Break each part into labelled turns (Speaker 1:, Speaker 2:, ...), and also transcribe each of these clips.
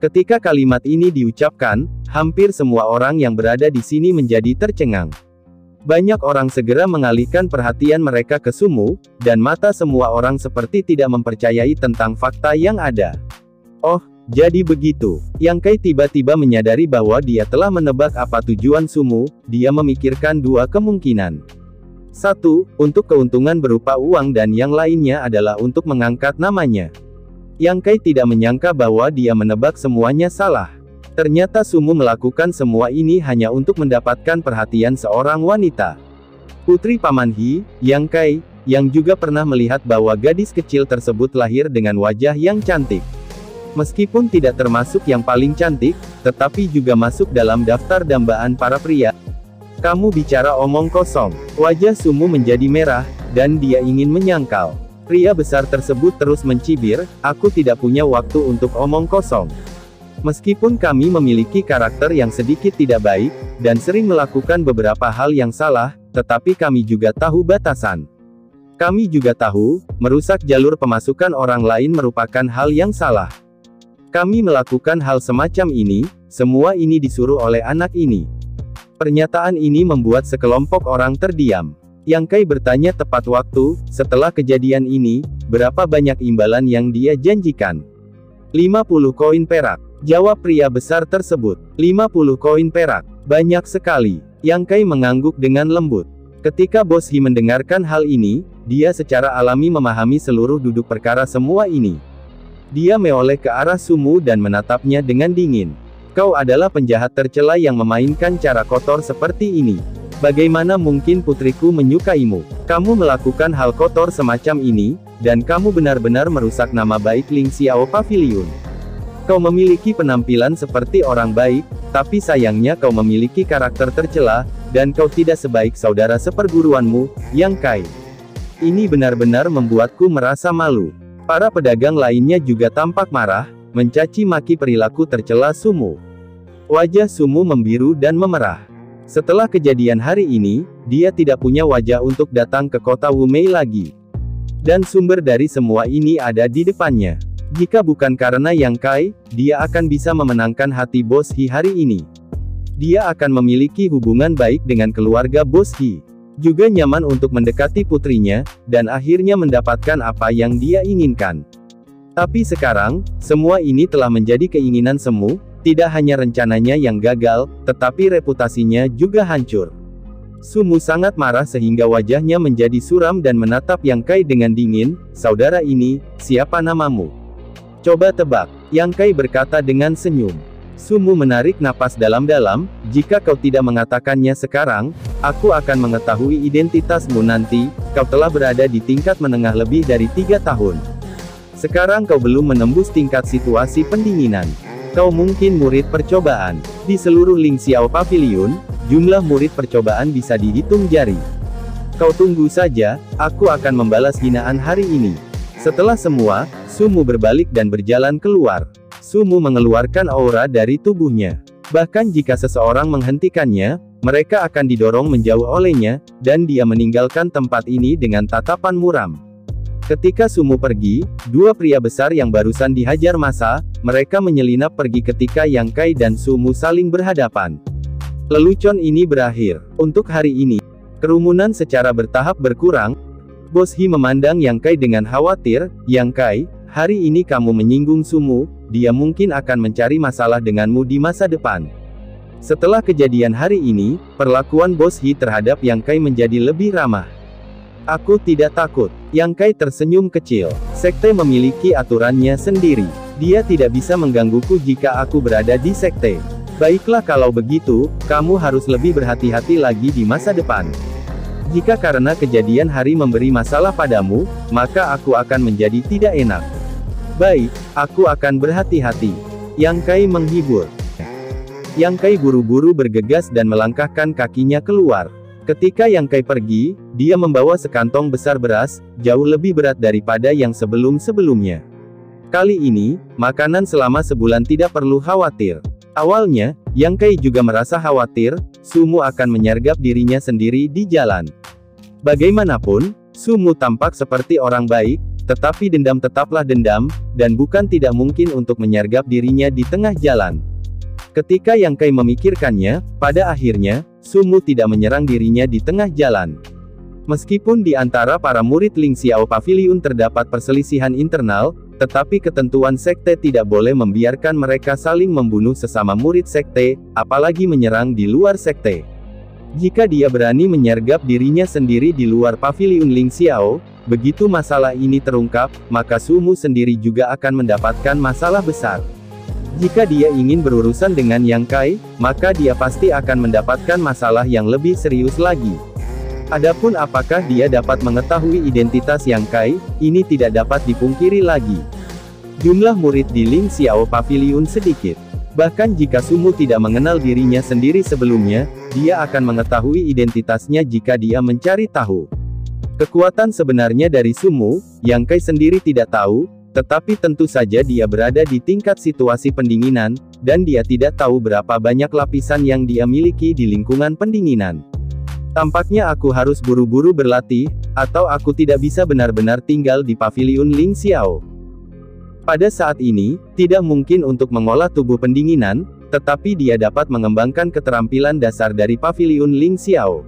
Speaker 1: Ketika kalimat ini diucapkan, hampir semua orang yang berada di sini menjadi tercengang. Banyak orang segera mengalihkan perhatian mereka ke Sumu, dan mata semua orang seperti tidak mempercayai tentang fakta yang ada. Oh, jadi begitu. Yang Kai tiba-tiba menyadari bahwa dia telah menebak apa tujuan Sumu. Dia memikirkan dua kemungkinan. Satu, untuk keuntungan berupa uang, dan yang lainnya adalah untuk mengangkat namanya. Yang Kai tidak menyangka bahwa dia menebak semuanya salah. Ternyata Sumu melakukan semua ini hanya untuk mendapatkan perhatian seorang wanita. Putri Paman He, Yang Kai, yang juga pernah melihat bahwa gadis kecil tersebut lahir dengan wajah yang cantik. Meskipun tidak termasuk yang paling cantik, tetapi juga masuk dalam daftar dambaan para pria. Kamu bicara omong kosong. Wajah Sumu menjadi merah, dan dia ingin menyangkal. Pria besar tersebut terus mencibir, aku tidak punya waktu untuk omong kosong. Meskipun kami memiliki karakter yang sedikit tidak baik, dan sering melakukan beberapa hal yang salah, tetapi kami juga tahu batasan. Kami juga tahu, merusak jalur pemasukan orang lain merupakan hal yang salah. Kami melakukan hal semacam ini, semua ini disuruh oleh anak ini. Pernyataan ini membuat sekelompok orang terdiam. Yang Kai bertanya tepat waktu, setelah kejadian ini, berapa banyak imbalan yang dia janjikan? 50 koin perak. Jawab pria besar tersebut. 50 koin perak. Banyak sekali. Yang Kai mengangguk dengan lembut. Ketika Bos He mendengarkan hal ini, dia secara alami memahami seluruh duduk perkara semua ini. Dia menoleh ke arah Sumu dan menatapnya dengan dingin. Kau adalah penjahat tercela yang memainkan cara kotor seperti ini. Bagaimana mungkin putriku menyukaimu? Kamu melakukan hal kotor semacam ini, dan kamu benar-benar merusak nama baik Ling Xiao Pavilion. Kau memiliki penampilan seperti orang baik, tapi sayangnya kau memiliki karakter tercela, dan kau tidak sebaik saudara seperguruanmu, Yang Kai. Ini benar-benar membuatku merasa malu. Para pedagang lainnya juga tampak marah, mencaci maki perilaku tercela Sumu. Wajah Sumu membiru dan memerah. Setelah kejadian hari ini, dia tidak punya wajah untuk datang ke kota Wumei lagi. Dan sumber dari semua ini ada di depannya. Jika bukan karena Yang Kai, dia akan bisa memenangkan hati Bos He hari ini. Dia akan memiliki hubungan baik dengan keluarga Bos He. Juga nyaman untuk mendekati putrinya, dan akhirnya mendapatkan apa yang dia inginkan. Tapi sekarang, semua ini telah menjadi keinginan semu, tidak hanya rencananya yang gagal, tetapi reputasinya juga hancur. Sumu sangat marah sehingga wajahnya menjadi suram dan menatap Yang Kai dengan dingin. Saudara ini, siapa namamu? Coba tebak. Yang Kai berkata dengan senyum. Sumu menarik napas dalam-dalam, jika kau tidak mengatakannya sekarang, aku akan mengetahui identitasmu nanti. Kau telah berada di tingkat menengah lebih dari 3 tahun. Sekarang kau belum menembus tingkat situasi pendinginan. Kau mungkin murid percobaan. Di seluruh Ling Xiao Pavilion, jumlah murid percobaan bisa dihitung jari. Kau tunggu saja, aku akan membalas hinaan hari ini. Setelah semua, Sumu berbalik dan berjalan keluar. Sumu mengeluarkan aura dari tubuhnya. Bahkan jika seseorang menghentikannya, mereka akan didorong menjauh olehnya, dan dia meninggalkan tempat ini dengan tatapan muram. Ketika Sumu pergi, dua pria besar yang barusan dihajar massa, mereka menyelinap pergi ketika Yang Kai dan Sumu saling berhadapan. Lelucon ini berakhir. Untuk hari ini, kerumunan secara bertahap berkurang. Bos He memandang Yang Kai dengan khawatir. Yang Kai, hari ini kamu menyinggung Sumu, dia mungkin akan mencari masalah denganmu di masa depan. Setelah kejadian hari ini, perlakuan Bos He terhadap Yang Kai menjadi lebih ramah. Aku tidak takut. Yang Kai tersenyum kecil. Sekte memiliki aturannya sendiri. Dia tidak bisa menggangguku jika aku berada di sekte. Baiklah kalau begitu, kamu harus lebih berhati-hati lagi di masa depan. Jika karena kejadian hari memberi masalah padamu, maka aku akan menjadi tidak enak. Baik, aku akan berhati-hati. Yang Kai menghibur. Yang Kai buru-buru bergegas dan melangkahkan kakinya keluar. Ketika Yang Kai pergi, dia membawa sekantong besar beras, jauh lebih berat daripada yang sebelum-sebelumnya. Kali ini, makanan selama sebulan tidak perlu khawatir. Awalnya, Yang Kai juga merasa khawatir, Sumu akan menyergap dirinya sendiri di jalan. Bagaimanapun, Sumu tampak seperti orang baik, tetapi dendam tetaplah dendam, dan bukan tidak mungkin untuk menyergap dirinya di tengah jalan. Ketika Yang Kai memikirkannya, pada akhirnya, Su Mu tidak menyerang dirinya di tengah jalan. Meskipun di antara para murid Ling Xiao Pavilion terdapat perselisihan internal, tetapi ketentuan sekte tidak boleh membiarkan mereka saling membunuh sesama murid sekte, apalagi menyerang di luar sekte. Jika dia berani menyergap dirinya sendiri di luar Pavilion Ling Xiao, begitu masalah ini terungkap, maka Su Mu sendiri juga akan mendapatkan masalah besar. Jika dia ingin berurusan dengan Yang Kai, maka dia pasti akan mendapatkan masalah yang lebih serius lagi. Adapun apakah dia dapat mengetahui identitas Yang Kai, ini tidak dapat dipungkiri lagi. Jumlah murid di Ling Xiao Pavilion sedikit. Bahkan jika Su Mu tidak mengenal dirinya sendiri sebelumnya, dia akan mengetahui identitasnya jika dia mencari tahu. Kekuatan sebenarnya dari Su Mu, Yang Kai sendiri tidak tahu, tetapi tentu saja dia berada di tingkat situasi pendinginan, dan dia tidak tahu berapa banyak lapisan yang dia miliki di lingkungan pendinginan. Tampaknya aku harus buru-buru berlatih, atau aku tidak bisa benar-benar tinggal di Pavilion Ling Xiao. Pada saat ini, tidak mungkin untuk mengolah tubuh pendinginan, tetapi dia dapat mengembangkan keterampilan dasar dari Pavilion Ling Xiao.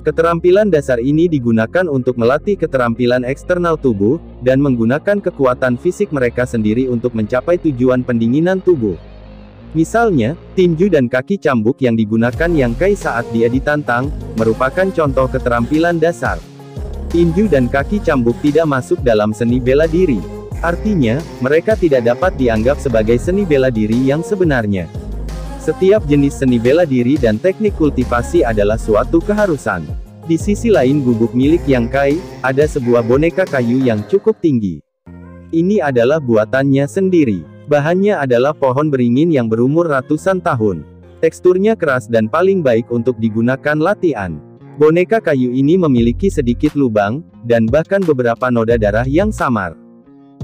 Speaker 1: Keterampilan dasar ini digunakan untuk melatih keterampilan eksternal tubuh, dan menggunakan kekuatan fisik mereka sendiri untuk mencapai tujuan pendinginan tubuh. Misalnya, tinju dan kaki cambuk yang digunakan Yang Kai saat dia ditantang, merupakan contoh keterampilan dasar. Tinju dan kaki cambuk tidak masuk dalam seni bela diri. Artinya, mereka tidak dapat dianggap sebagai seni bela diri yang sebenarnya. Setiap jenis seni bela diri dan teknik kultivasi adalah suatu keharusan. Di sisi lain gubuk milik Yang Kai, ada sebuah boneka kayu yang cukup tinggi. Ini adalah buatannya sendiri. Bahannya adalah pohon beringin yang berumur ratusan tahun. Teksturnya keras dan paling baik untuk digunakan latihan. Boneka kayu ini memiliki sedikit lubang, dan bahkan beberapa noda darah yang samar.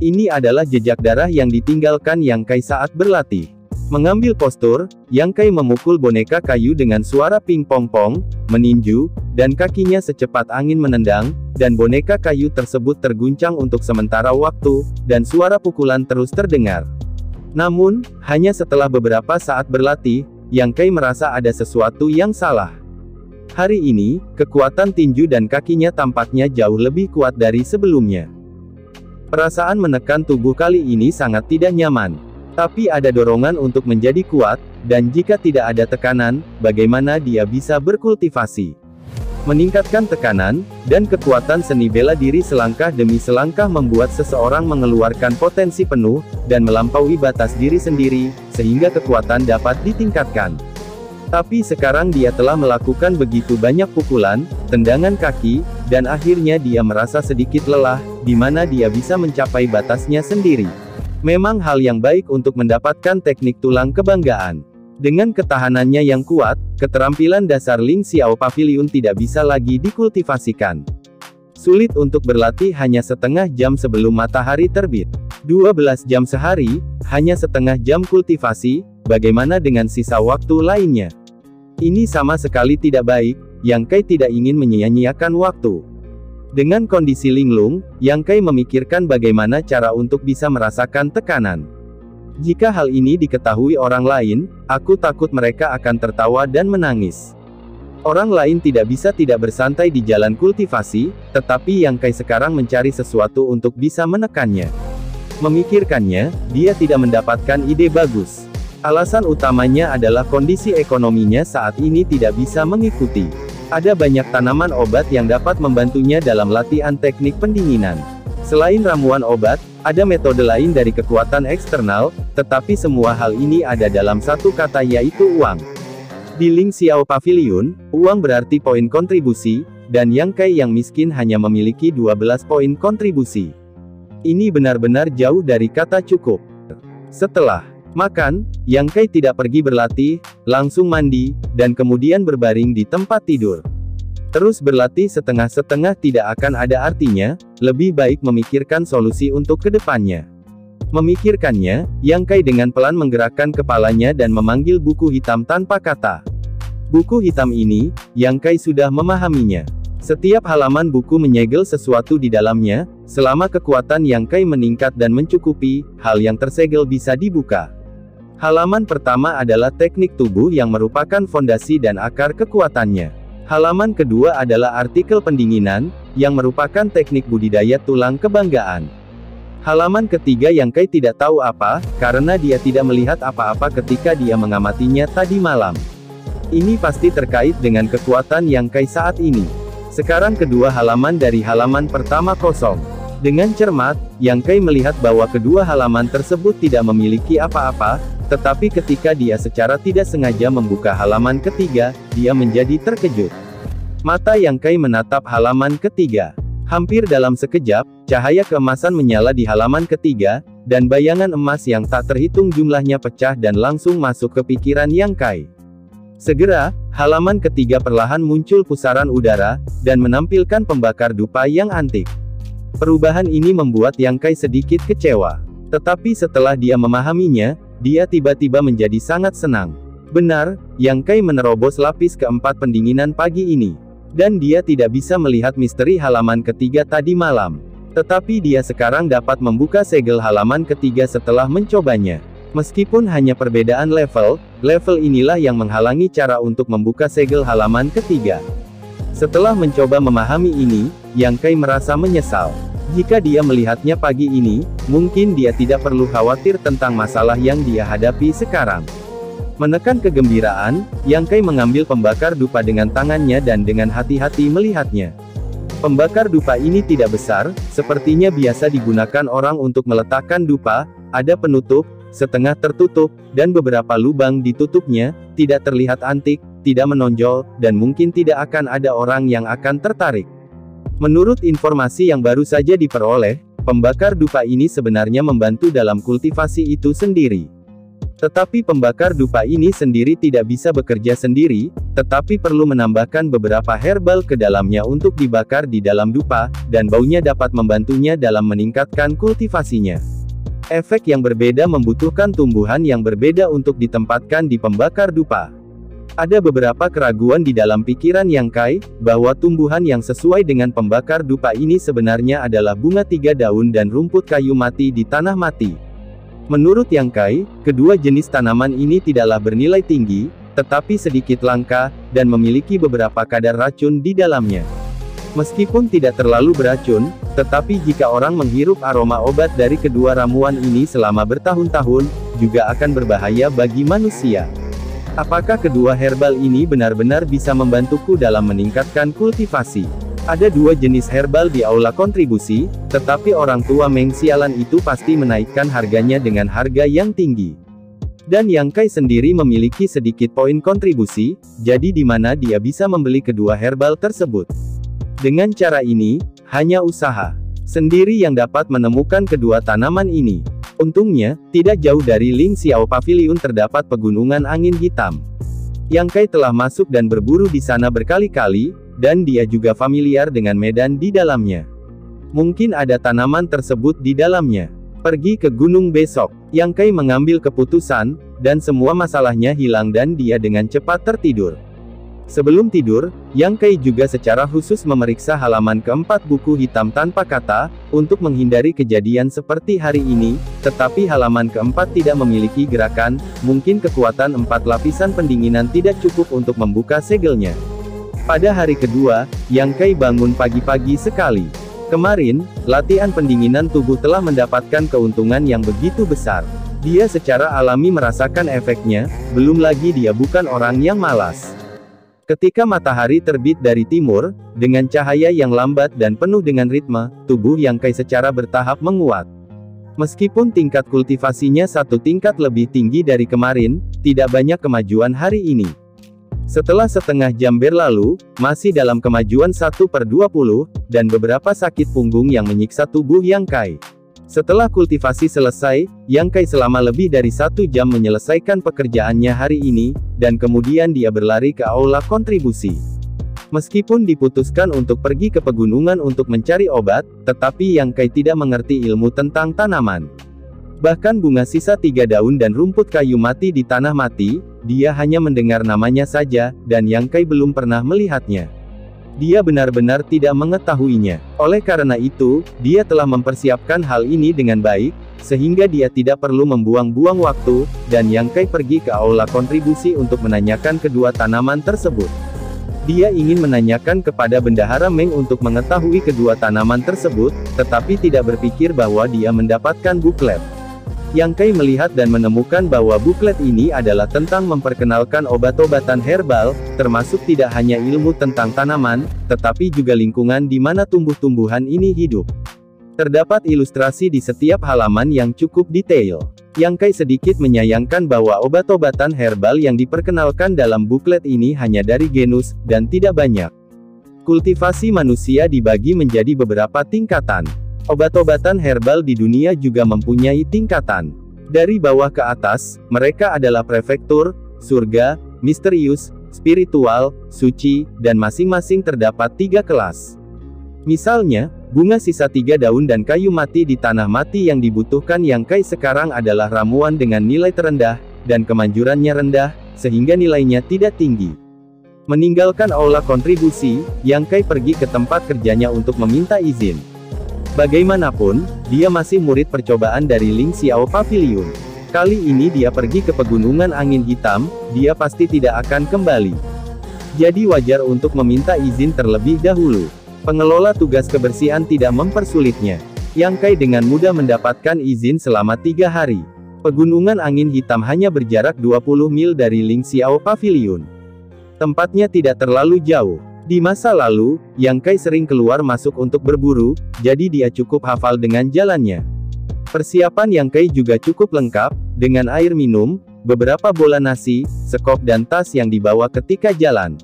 Speaker 1: Ini adalah jejak darah yang ditinggalkan Yang Kai saat berlatih. Mengambil postur, Yang Kai memukul boneka kayu dengan suara ping-pong-pong, meninju, dan kakinya secepat angin menendang, dan boneka kayu tersebut terguncang untuk sementara waktu, dan suara pukulan terus terdengar. Namun, hanya setelah beberapa saat berlatih, Yang Kai merasa ada sesuatu yang salah. Hari ini, kekuatan tinju dan kakinya tampaknya jauh lebih kuat dari sebelumnya. Perasaan menekan tubuh kali ini sangat tidak nyaman. Tapi ada dorongan untuk menjadi kuat, dan jika tidak ada tekanan, bagaimana dia bisa berkultivasi? Meningkatkan tekanan, dan kekuatan seni bela diri selangkah demi selangkah membuat seseorang mengeluarkan potensi penuh, dan melampaui batas diri sendiri, sehingga kekuatan dapat ditingkatkan. Tapi sekarang dia telah melakukan begitu banyak pukulan, tendangan kaki, dan akhirnya dia merasa sedikit lelah, di mana dia bisa mencapai batasnya sendiri. Memang hal yang baik untuk mendapatkan teknik tulang kebanggaan. Dengan ketahanannya yang kuat, keterampilan dasar Ling Xiao Pavilion tidak bisa lagi dikultivasikan. Sulit untuk berlatih hanya setengah jam sebelum matahari terbit. 12 jam sehari, hanya setengah jam kultivasi, bagaimana dengan sisa waktu lainnya? Ini sama sekali tidak baik, Yang Kai tidak ingin menyia-nyiakan waktu. Dengan kondisi linglung, Yang Kai memikirkan bagaimana cara untuk bisa merasakan tekanan. Jika hal ini diketahui orang lain, aku takut mereka akan tertawa dan menangis. Orang lain tidak bisa tidak bersantai di jalan kultivasi, tetapi Yang Kai sekarang mencari sesuatu untuk bisa menekannya. Memikirkannya, dia tidak mendapatkan ide bagus. Alasan utamanya adalah kondisi ekonominya saat ini tidak bisa mengikuti. Ada banyak tanaman obat yang dapat membantunya dalam latihan teknik pendinginan. Selain ramuan obat, ada metode lain dari kekuatan eksternal, tetapi semua hal ini ada dalam satu kata yaitu uang. Di Ling Xiao Pavilion, uang berarti poin kontribusi, dan Yang Kai yang miskin hanya memiliki 12 poin kontribusi. Ini benar-benar jauh dari kata cukup. Setelah makan, Yang Kai tidak pergi berlatih, langsung mandi, dan kemudian berbaring di tempat tidur. Terus berlatih setengah-setengah tidak akan ada artinya, lebih baik memikirkan solusi untuk kedepannya. Memikirkannya, Yang Kai dengan pelan menggerakkan kepalanya dan memanggil buku hitam tanpa kata. Buku hitam ini, Yang Kai sudah memahaminya. Setiap halaman buku menyegel sesuatu di dalamnya. Selama kekuatan Yang Kai meningkat dan mencukupi, hal yang tersegel bisa dibuka. Halaman pertama adalah teknik tubuh yang merupakan fondasi dan akar kekuatannya. Halaman kedua adalah artikel pendinginan, yang merupakan teknik budidaya tulang kebanggaan. Halaman ketiga Yang Kai tidak tahu apa, karena dia tidak melihat apa-apa ketika dia mengamatinya tadi malam. Ini pasti terkait dengan kekuatan Yang Kai saat ini. Sekarang kedua halaman dari halaman pertama kosong. Dengan cermat, Yang Kai melihat bahwa kedua halaman tersebut tidak memiliki apa-apa, tetapi ketika dia secara tidak sengaja membuka halaman ketiga, dia menjadi terkejut. Mata Yang Kai menatap halaman ketiga. Hampir dalam sekejap, cahaya keemasan menyala di halaman ketiga, dan bayangan emas yang tak terhitung jumlahnya pecah dan langsung masuk ke pikiran Yang Kai. Segera, halaman ketiga perlahan muncul pusaran udara, dan menampilkan pembakar dupa yang antik. Perubahan ini membuat Yang Kai sedikit kecewa. Tetapi setelah dia memahaminya, dia tiba-tiba menjadi sangat senang. Benar, Yang Kai menerobos lapis keempat pendinginan pagi ini. Dan dia tidak bisa melihat misteri halaman ketiga tadi malam. Tetapi dia sekarang dapat membuka segel halaman ketiga setelah mencobanya. Meskipun hanya perbedaan level, level inilah yang menghalangi cara untuk membuka segel halaman ketiga. Setelah mencoba memahami ini, Yang Kai merasa menyesal. Jika dia melihatnya pagi ini, mungkin dia tidak perlu khawatir tentang masalah yang dia hadapi sekarang. Menekan kegembiraan, Yang Kai mengambil pembakar dupa dengan tangannya dan dengan hati-hati melihatnya. Pembakar dupa ini tidak besar, sepertinya biasa digunakan orang untuk meletakkan dupa, ada penutup, setengah tertutup, dan beberapa lubang ditutupnya, tidak terlihat antik, tidak menonjol, dan mungkin tidak akan ada orang yang akan tertarik. Menurut informasi yang baru saja diperoleh, pembakar dupa ini sebenarnya membantu dalam kultivasi itu sendiri. Tetapi pembakar dupa ini sendiri tidak bisa bekerja sendiri, tetapi perlu menambahkan beberapa herbal ke dalamnya untuk dibakar di dalam dupa, dan baunya dapat membantunya dalam meningkatkan kultivasinya. Efek yang berbeda membutuhkan tumbuhan yang berbeda untuk ditempatkan di pembakar dupa. Ada beberapa keraguan di dalam pikiran Yang Kai, bahwa tumbuhan yang sesuai dengan pembakar dupa ini sebenarnya adalah bunga tiga daun dan rumput kayu mati di tanah mati. Menurut Yang Kai, kedua jenis tanaman ini tidaklah bernilai tinggi, tetapi sedikit langka, dan memiliki beberapa kadar racun di dalamnya. Meskipun tidak terlalu beracun, tetapi jika orang menghirup aroma obat dari kedua ramuan ini selama bertahun-tahun, juga akan berbahaya bagi manusia. Apakah kedua herbal ini benar-benar bisa membantuku dalam meningkatkan kultivasi? Ada dua jenis herbal di aula kontribusi, tetapi orang tua Meng Sialan itu pasti menaikkan harganya dengan harga yang tinggi. Dan Yang Kai sendiri memiliki sedikit poin kontribusi, jadi di mana dia bisa membeli kedua herbal tersebut. Dengan cara ini, hanya usaha sendiri yang dapat menemukan kedua tanaman ini. Untungnya, tidak jauh dari Ling Xiao Pavilion terdapat pegunungan angin hitam. Yang Kai telah masuk dan berburu di sana berkali-kali, dan dia juga familiar dengan medan di dalamnya. Mungkin ada tanaman tersebut di dalamnya. Pergi ke gunung besok. Yang Kai mengambil keputusan, dan semua masalahnya hilang dan dia dengan cepat tertidur. Sebelum tidur, Yang Kai juga secara khusus memeriksa halaman keempat buku hitam tanpa kata, untuk menghindari kejadian seperti hari ini, tetapi halaman keempat tidak memiliki gerakan, mungkin kekuatan 4 lapisan pendinginan tidak cukup untuk membuka segelnya. Pada hari kedua, Yang Kai bangun pagi-pagi sekali. Kemarin, latihan pendinginan tubuh telah mendapatkan keuntungan yang begitu besar. Dia secara alami merasakan efeknya, belum lagi dia bukan orang yang malas. Ketika matahari terbit dari timur, dengan cahaya yang lambat dan penuh dengan ritme, tubuh Yang Kai secara bertahap menguat. Meskipun tingkat kultivasinya satu tingkat lebih tinggi dari kemarin, tidak banyak kemajuan hari ini. Setelah setengah jam berlalu, masih dalam kemajuan 1/20, dan beberapa sakit punggung yang menyiksa tubuh Yang Kai. Setelah kultivasi selesai, Yang Kai selama lebih dari 1 jam menyelesaikan pekerjaannya hari ini, dan kemudian dia berlari ke aula kontribusi. Meskipun diputuskan untuk pergi ke pegunungan untuk mencari obat, tetapi Yang Kai tidak mengerti ilmu tentang tanaman. Bahkan bunga sisa 3 daun dan rumput kayu mati di tanah mati, dia hanya mendengar namanya saja, dan Yang Kai belum pernah melihatnya. Dia benar-benar tidak mengetahuinya. Oleh karena itu, dia telah mempersiapkan hal ini dengan baik, sehingga dia tidak perlu membuang-buang waktu, dan Yang Kai pergi ke aula kontribusi untuk menanyakan kedua tanaman tersebut. Dia ingin menanyakan kepada Bendahara Meng untuk mengetahui kedua tanaman tersebut, tetapi tidak berpikir bahwa dia mendapatkan buklet. Yang Kai melihat dan menemukan bahwa buklet ini adalah tentang memperkenalkan obat-obatan herbal, termasuk tidak hanya ilmu tentang tanaman, tetapi juga lingkungan di mana tumbuh-tumbuhan ini hidup. Terdapat ilustrasi di setiap halaman yang cukup detail. Yang Kai sedikit menyayangkan bahwa obat-obatan herbal yang diperkenalkan dalam buklet ini hanya dari genus, dan tidak banyak. Kultivasi manusia dibagi menjadi beberapa tingkatan. Obat-obatan herbal di dunia juga mempunyai tingkatan. Dari bawah ke atas, mereka adalah prefektur, surga, misterius, spiritual, suci, dan masing-masing terdapat 3 kelas. Misalnya, bunga sisa 3 daun dan kayu mati di tanah mati yang dibutuhkan Yang Kai sekarang adalah ramuan dengan nilai terendah, dan kemanjurannya rendah, sehingga nilainya tidak tinggi. Meninggalkan aula kontribusi, Yang Kai pergi ke tempat kerjanya untuk meminta izin. Bagaimanapun, dia masih murid percobaan dari Ling Xiao Pavilion. Kali ini dia pergi ke Pegunungan Angin Hitam, dia pasti tidak akan kembali. Jadi wajar untuk meminta izin terlebih dahulu. Pengelola tugas kebersihan tidak mempersulitnya. Yang Kai dengan mudah mendapatkan izin selama 3 hari. Pegunungan Angin Hitam hanya berjarak 20 mil dari Ling Xiao Pavilion. Tempatnya tidak terlalu jauh. Di masa lalu, Yang Kai sering keluar masuk untuk berburu, jadi dia cukup hafal dengan jalannya. Persiapan Yang Kai juga cukup lengkap, dengan air minum, beberapa bola nasi, sekop dan tas yang dibawa ketika jalan.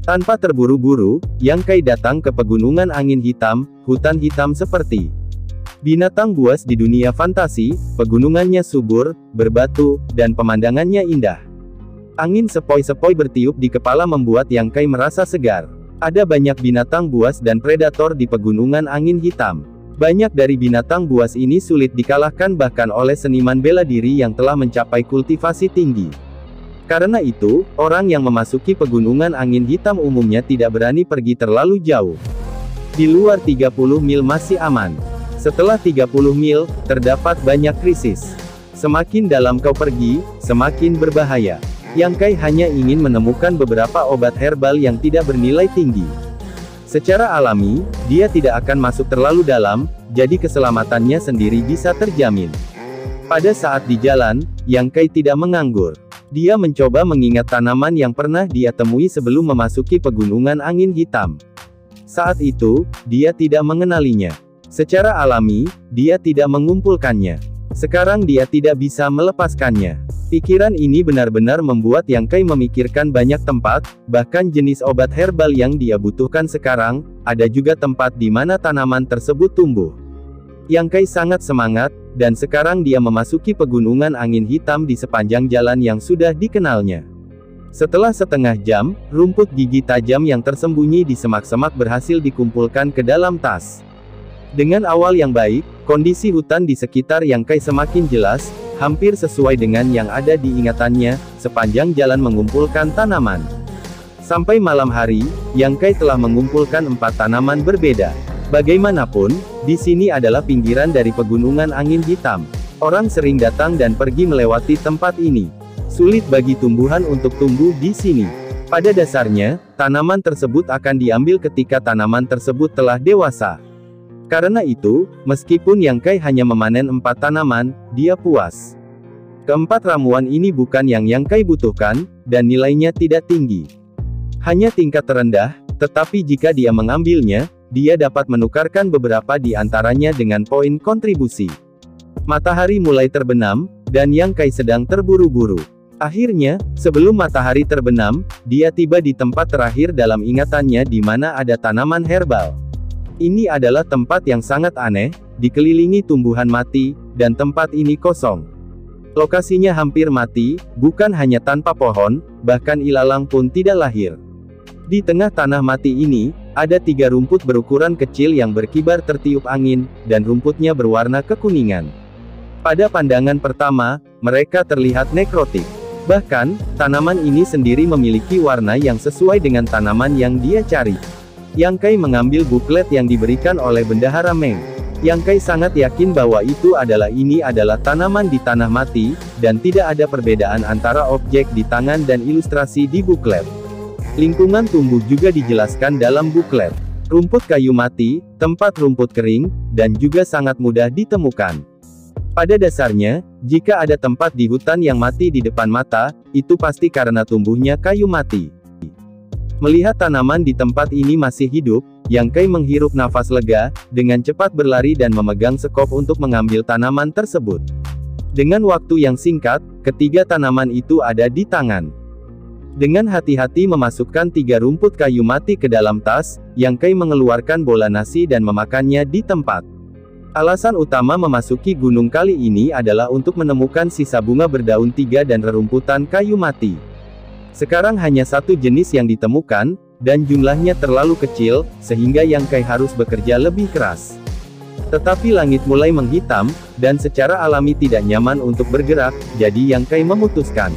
Speaker 1: Tanpa terburu-buru, Yang Kai datang ke Pegunungan Angin Hitam, hutan hitam seperti binatang buas di dunia fantasi, pegunungannya subur, berbatu, dan pemandangannya indah. Angin sepoi-sepoi bertiup di kepala membuat Yang Kai merasa segar. Ada banyak binatang buas dan predator di Pegunungan Angin Hitam. Banyak dari binatang buas ini sulit dikalahkan bahkan oleh seniman bela diri yang telah mencapai kultivasi tinggi. Karena itu, orang yang memasuki Pegunungan Angin Hitam umumnya tidak berani pergi terlalu jauh. Di luar 30 mil masih aman. Setelah 30 mil, terdapat banyak krisis. Semakin dalam kau pergi, semakin berbahaya. Yang Kai hanya ingin menemukan beberapa obat herbal yang tidak bernilai tinggi. Secara alami, dia tidak akan masuk terlalu dalam, jadi keselamatannya sendiri bisa terjamin. Pada saat di jalan, Yang Kai tidak menganggur. Dia mencoba mengingat tanaman yang pernah dia temui sebelum memasuki Pegunungan Angin Hitam. Saat itu, dia tidak mengenalinya. Secara alami, dia tidak mengumpulkannya. Sekarang dia tidak bisa melepaskannya. Pikiran ini benar-benar membuat Yang Kai memikirkan banyak tempat, bahkan jenis obat herbal yang dia butuhkan sekarang, ada juga tempat di mana tanaman tersebut tumbuh. Yang Kai sangat semangat, dan sekarang dia memasuki Pegunungan Angin Hitam di sepanjang jalan yang sudah dikenalnya. Setelah setengah jam, rumput gigi tajam yang tersembunyi di semak-semak berhasil dikumpulkan ke dalam tas. Dengan awal yang baik, kondisi hutan di sekitar Yang Kai semakin jelas, hampir sesuai dengan yang ada di ingatannya, sepanjang jalan mengumpulkan tanaman. Sampai malam hari, Yang Kai telah mengumpulkan 4 tanaman berbeda. Bagaimanapun, di sini adalah pinggiran dari Pegunungan Angin Hitam. Orang sering datang dan pergi melewati tempat ini. Sulit bagi tumbuhan untuk tumbuh di sini. Pada dasarnya, tanaman tersebut akan diambil ketika tanaman tersebut telah dewasa. Karena itu, meskipun Yang Kai hanya memanen 4 tanaman, dia puas. Keempat ramuan ini bukan yang Yang Kai butuhkan, dan nilainya tidak tinggi. Hanya tingkat terendah, tetapi jika dia mengambilnya, dia dapat menukarkan beberapa di antaranya dengan poin kontribusi. Matahari mulai terbenam, dan Yang Kai sedang terburu-buru. Akhirnya, sebelum matahari terbenam, dia tiba di tempat terakhir dalam ingatannya di mana ada tanaman herbal. Ini adalah tempat yang sangat aneh, dikelilingi tumbuhan mati, dan tempat ini kosong. Lokasinya hampir mati, bukan hanya tanpa pohon, bahkan ilalang pun tidak lahir. Di tengah tanah mati ini, ada 3 rumput berukuran kecil yang berkibar tertiup angin, dan rumputnya berwarna kekuningan. Pada pandangan pertama, mereka terlihat nekrotik. Bahkan, tanaman ini sendiri memiliki warna yang sesuai dengan tanaman yang dia cari. Yang Kai mengambil buklet yang diberikan oleh Bendahara Meng. Yang Kai sangat yakin bahwa ini adalah tanaman di tanah mati, dan tidak ada perbedaan antara objek di tangan dan ilustrasi di buklet. Lingkungan tumbuh juga dijelaskan dalam buklet. Rumput kayu mati, tempat rumput kering, dan juga sangat mudah ditemukan. Pada dasarnya, jika ada tempat di hutan yang mati di depan mata, itu pasti karena tumbuhnya kayu mati. Melihat tanaman di tempat ini masih hidup, Yang Kai menghirup nafas lega, dengan cepat berlari dan memegang sekop untuk mengambil tanaman tersebut. Dengan waktu yang singkat, ketiga tanaman itu ada di tangan. Dengan hati-hati memasukkan 3 rumput kayu mati ke dalam tas, Yang Kai mengeluarkan bola nasi dan memakannya di tempat. Alasan utama memasuki gunung kali ini adalah untuk menemukan sisa bunga berdaun 3 dan rerumputan kayu mati. Sekarang hanya satu jenis yang ditemukan, dan jumlahnya terlalu kecil, sehingga Yang Kai harus bekerja lebih keras. Tetapi langit mulai menghitam, dan secara alami tidak nyaman untuk bergerak, jadi Yang Kai memutuskan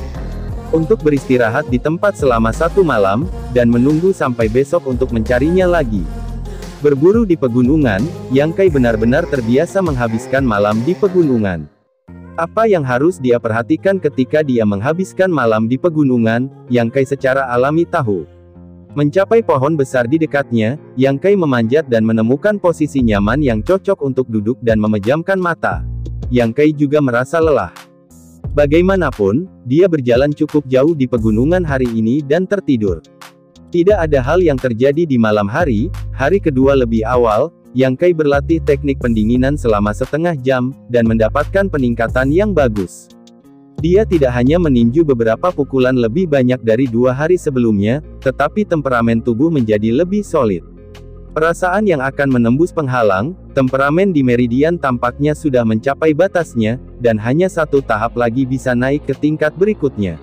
Speaker 1: untuk beristirahat di tempat selama 1 malam, dan menunggu sampai besok untuk mencarinya lagi. Berburu di pegunungan, Yang Kai benar-benar terbiasa menghabiskan malam di pegunungan. Apa yang harus dia perhatikan ketika dia menghabiskan malam di pegunungan, Yang Kai secara alami tahu. Mencapai pohon besar di dekatnya, Yang Kai memanjat dan menemukan posisi nyaman yang cocok untuk duduk dan memejamkan mata. Yang Kai juga merasa lelah. Bagaimanapun, dia berjalan cukup jauh di pegunungan hari ini dan tertidur. Tidak ada hal yang terjadi di malam hari kedua lebih awal, Yang Kai berlatih teknik pendinginan selama setengah jam, dan mendapatkan peningkatan yang bagus. Dia tidak hanya meninju beberapa pukulan lebih banyak dari 2 hari sebelumnya, tetapi temperamen tubuh menjadi lebih solid. Perasaan yang akan menembus penghalang, temperamen di meridian tampaknya sudah mencapai batasnya, dan hanya 1 tahap lagi bisa naik ke tingkat berikutnya.